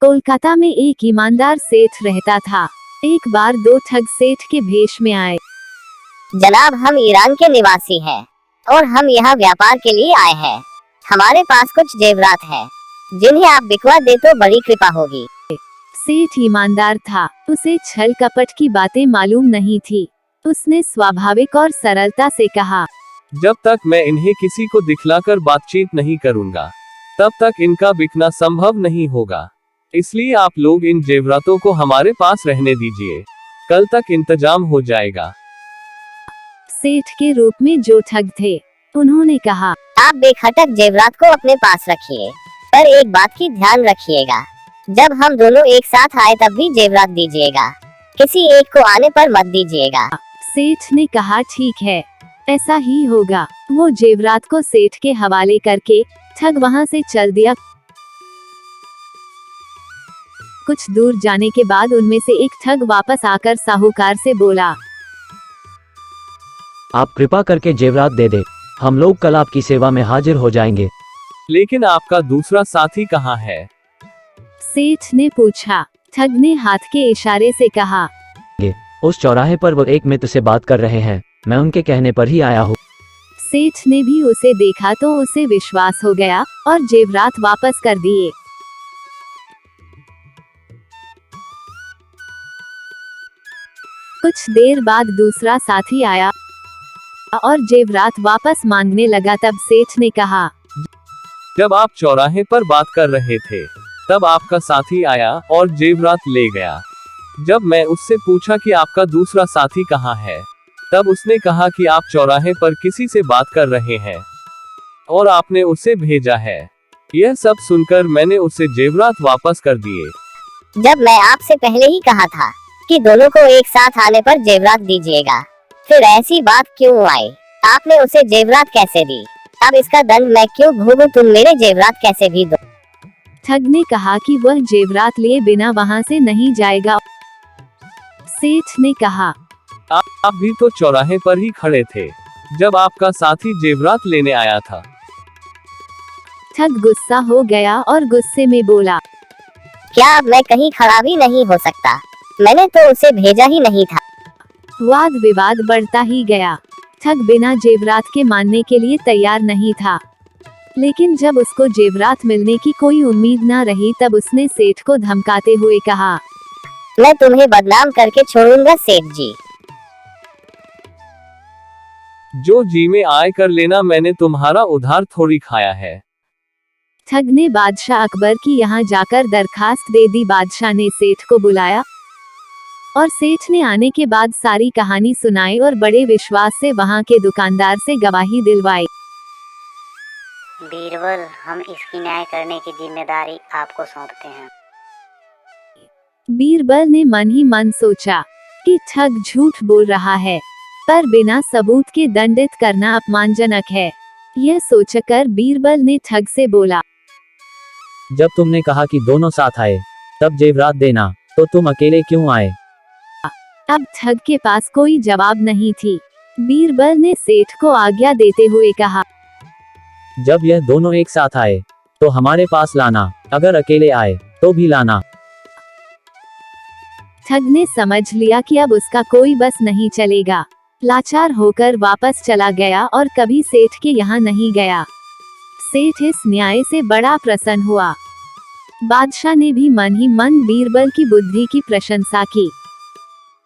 कोलकाता में एक ईमानदार सेठ रहता था। एक बार दो ठग सेठ के भेष में आए। जनाब, हम ईरान के निवासी हैं और हम यहाँ व्यापार के लिए आए हैं। हमारे पास कुछ जेवरात हैं जिन्हें आप बिकवा दे तो बड़ी कृपा होगी। सेठ ईमानदार था, उसे छल कपट की बातें मालूम नहीं थी। उसने स्वाभाविक और सरलता से कहा, जब तक मैं इन्हें किसी को दिखलाकर बातचीत नहीं करूंगा तब तक इनका बिकना संभव नहीं होगा। इसलिए आप लोग इन जेवरातों को हमारे पास रहने दीजिए, कल तक इंतजाम हो जाएगा। सेठ के रूप में जो ठग थे उन्होंने कहा, आप बेखटक जेवरात को अपने पास रखिए, पर एक बात की ध्यान रखिएगा, जब हम दोनों एक साथ आए तब भी जेवरात दीजिएगा, किसी एक को आने पर मत दीजिएगा। सेठ ने कहा, ठीक है, ऐसा ही होगा। वो जेवरात को सेठ के हवाले करके ठग वहां से चल दिया। कुछ दूर जाने के बाद उनमें से एक ठग वापस आकर साहूकार से बोला, आप कृपा करके जेवरात दे दे, हम लोग कल आपकी सेवा में हाजिर हो जाएंगे। लेकिन आपका दूसरा साथी कहाँ है? सेठ ने पूछा। ठग ने हाथ के इशारे से कहा, उस चौराहे पर वो एक मित्र से बात कर रहे हैं, मैं उनके कहने पर ही आया हूँ। सेठ ने भी उसे देखा तो उसे विश्वास हो गया और जेवरात वापस कर दिए। कुछ देर बाद दूसरा साथी आया और जेवरात वापस मांगने लगा। तब सेठ ने कहा, जब आप चौराहे पर बात कर रहे थे तब आपका साथी आया और जेवरात ले गया। जब मैं उससे पूछा कि आपका दूसरा साथी कहाँ है, तब उसने कहा कि आप चौराहे पर किसी से बात कर रहे हैं और आपने उसे भेजा है। यह सब सुनकर मैंने उसे जेवरात वापस कर दिए। जब मैं आपसे पहले ही कहा था कि दोनों को एक साथ आने पर जेवरात दीजिएगा, फिर ऐसी बात क्यों आई? आपने उसे जेवरात कैसे दी? अब इसका दंड मैं क्यों भोगूं? तुम मेरे जेवरात कैसे भी दो। ठग ने कहा कि वह जेवरात लिए बिना वहां से नहीं जाएगा। सेठ ने कहा, आप भी तो चौराहे पर ही खड़े थे जब आपका साथी जेवरात लेने आया था। ठग गुस्सा हो गया और गुस्से में बोला, क्या अब मैं कहीं खड़ा भी नहीं हो सकता? मैंने तो उसे भेजा ही नहीं था। वाद विवाद बढ़ता ही गया। ठग बिना जेवरात के मानने के लिए तैयार नहीं था, लेकिन जब उसको जेवरात मिलने की कोई उम्मीद न रही तब उसने सेठ को धमकाते हुए कहा, मैं तुम्हें बदनाम करके छोड़ूंगा सेठ जी। जो जी में आए कर लेना, मैंने तुम्हारा उधार थोड़ी खाया है। ठग ने बादशाह अकबर की यहाँ जाकर दरखास्त दे दी। बादशाह ने सेठ को बुलाया और सेठ ने आने के बाद सारी कहानी सुनाई और बड़े विश्वास से वहाँ के दुकानदार से गवाही दिलवाई। बीरबल, हम इसकी न्याय करने की जिम्मेदारी आपको सौंपते हैं। बीरबल ने मन ही मन सोचा कि ठग झूठ बोल रहा है, पर बिना सबूत के दंडित करना अपमानजनक है। यह सोचकर बीरबल ने ठग से बोला, जब तुमने कहा कि दोनों साथ आए तब जेवरात देना, तो तुम अकेले क्यों आए? अब ठग के पास कोई जवाब नहीं थी। बीरबल ने सेठ को आज्ञा देते हुए कहा, जब यह दोनों एक साथ आए तो हमारे पास लाना, अगर अकेले आए तो भी लाना। ठग ने समझ लिया कि अब उसका कोई बस नहीं चलेगा। लाचार होकर वापस चला गया और कभी सेठ के यहाँ नहीं गया। सेठ इस न्याय से बड़ा प्रसन्न हुआ। बादशाह ने भी मन ही मन बीरबल की बुद्धि की प्रशंसा की।